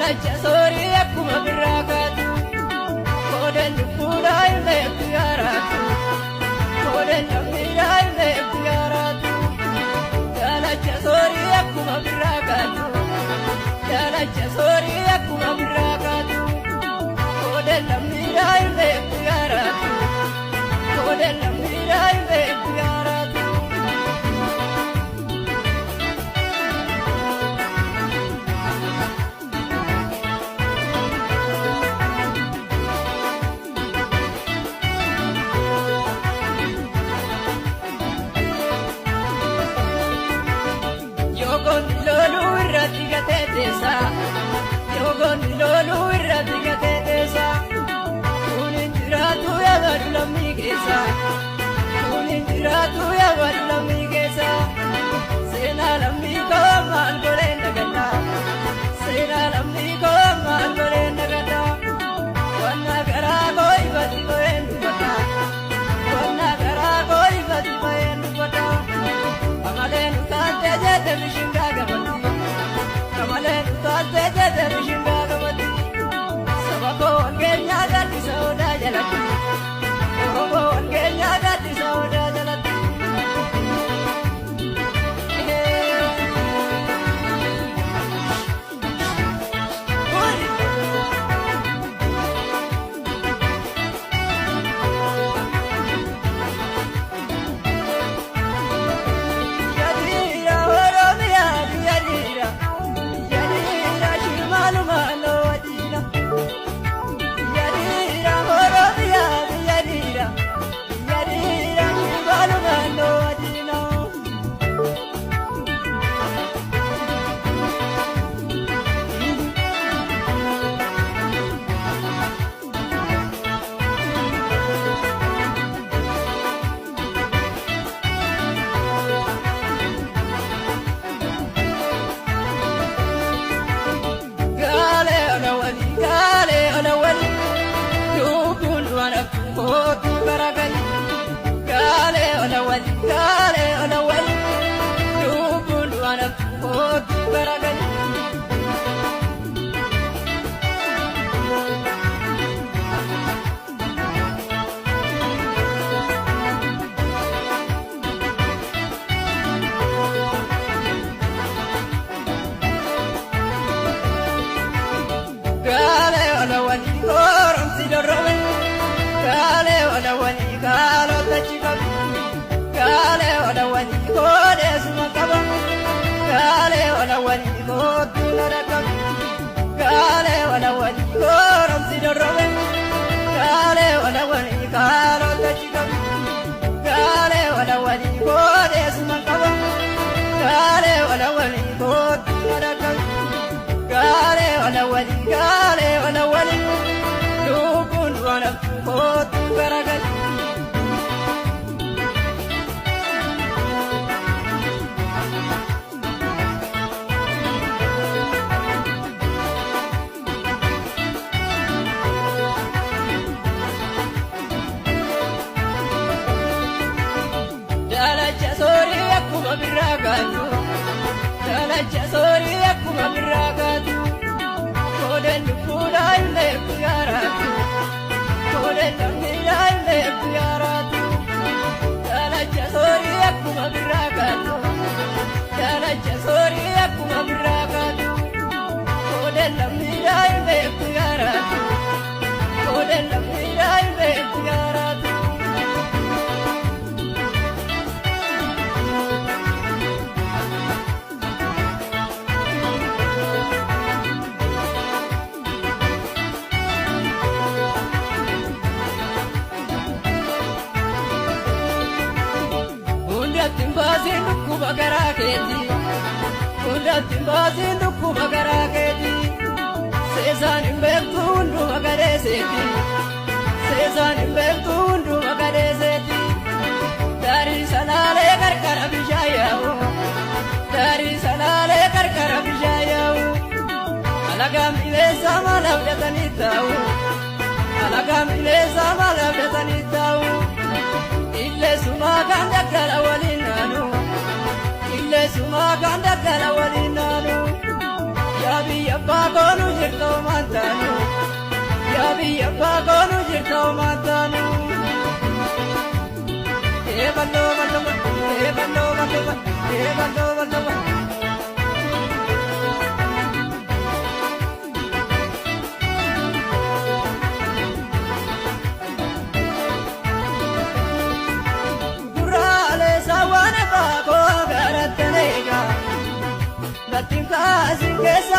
Dalacha sori akkuma birraa kaatu koodeen lubbuudhaa illee guyyaaraatu koodeen lammiidhaa illee guyyaaraatu dalacha sori akkuma birraa kaatu dalacha sori akkuma birraa kaatu koodeen lammiidhaa illee guyyaaraatu koodeen lammiidhaa illee guyyaaraatu. Yogon lolu irratti gateessa kunin jiraatu yaabadu lammii keessa kunin jiraatu yaabadu lammii keessa seenaa lammii koo maal godheen dagadda seenaa lammii koo maal godheen dagadda wanna garaa koo ifatti baheen dubbadda wanna garaa koo ifatti baheen dubbadda amaleen utaatee jette bishingaa gabatti. Kamaleen utaatee jette bishingaa gabatti saba koo walgeenyaa gaddisa odaa jalatti oromoo walgeenyaa gaddisa odaa jalatti. Gale ona wali lubun wana kotu baragali Gale ona wali korum sidorowe Gale ona wali kalo tachikabi Gale ona wali kode sumakaba Gale ona wali kotu narakaba Gale ona wali korum sidorowe Gale ona wali kalo tachikabi Gale ona wali kode sumakaba Gale ona wali kotu narakaba Gale ona wali lubun wana kotu baragali Dalacha sori akkuma birraa kaatu dalacha sori akkuma birraa kaatu koodeen lubbuudhaa illee guyyaaraatu koodeen lammiidhaa illee guyyaaraatu dalacha sori akkuma birraa kaatu dalacha sori akkuma birraa kaatu koodeen lammiidhaa illee guyyaaraatu koodeen lammiidhaa illee guyyaaraatu. Timbasin dukkuba garaa keeti hunda timbasin dukkuba garaa keeti seesaan hin beektu hunduma gadeeseeti seesaan hin beektu hunduma gadeeseeti daarii salaalee qarqara bishaan yaa'u daarii salaalee qarqara bishaan yaa'u alagaan bineensaan maal abdatanii taa'u alagaan bineensaan maal abdatanii taa'u. Ille suma kan daggala waliin naanu ille suma kan daggala waliin naanu yaa biyya abbaa koonu jirta maantanu yaa biyya abbaa koonu jirta maantanu eeballoo bal'oo eeballoo bal'oo eeballoo bal'oo Latin class in case